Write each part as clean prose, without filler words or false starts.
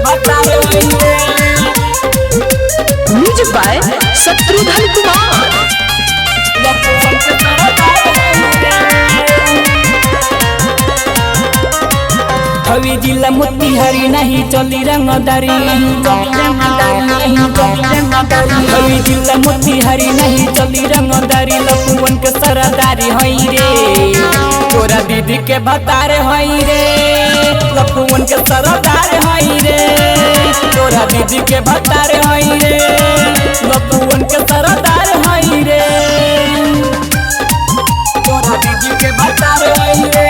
बतारे हई रे। Music by Shatrughan Kumar. Lakhuwan के सरदार हई रे। हवी जिला मोतिहारी नहीं चली रंगदारी, नहीं चली रंगदारी, नहीं चली रंगदारी। हवी जिला मोतिहारी नहीं चली रंगदारी, लखुवन के सरदारी हई रे। तोरा दीदी के बतारे हई रे, लखुवन के सरदार हई रे। तोरा दीदी के बतारे हई रे, लखुवन के सरदार हई रे। तोरा दीदी के बतारे हई रे।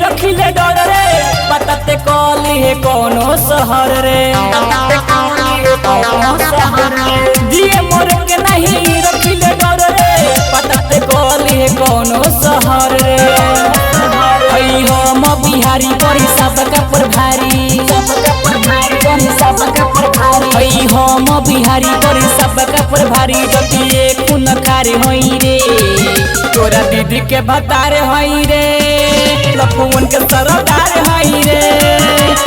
रखिले डर रे बताते कॉली है कोनो शहर रे, जिए मोर के नहीं रखिले डर रे बताते कॉली है कोनो शहर रे। हई हम बिहारी बड़ी सबका पर भारी, हई हम बिहारी बड़ी सबका पर भारी। जतिए खून खारे हई रे, तोरा दीदी के बतारे हई रे, लखुवन के सरदार हई रे।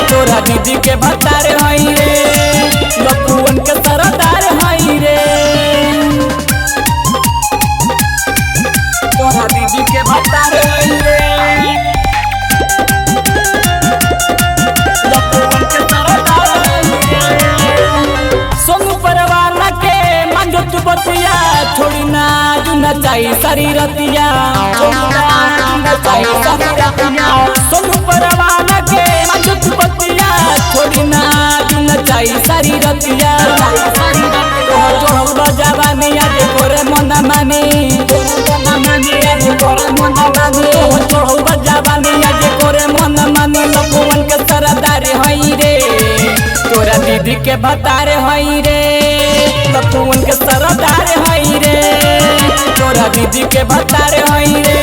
तोरा दीदी के बतारे हई रे, लखुवन के सरदार हई रे। तोरा दीदी के बतारे हई रे, लखुवन के सरदार हई रे। सोनू परवाना के मांगो तू बतिया, छोड़ी ना जुना चाहिए शरीरतिया, सोनू परवाना के मांगो तू बतिया, छोड़ी ना जुना चाहिए शरीरतिया। तोहर जवानी आज कोरे मना मानी, तोहर जवानी आज कोरे मना मानी। लखुवन के सरदार हई रे, तोरा दीदी के बतारे हई रे, लखुवन के सरदार हई रे। तोरा दीदी के बतारे हई रे।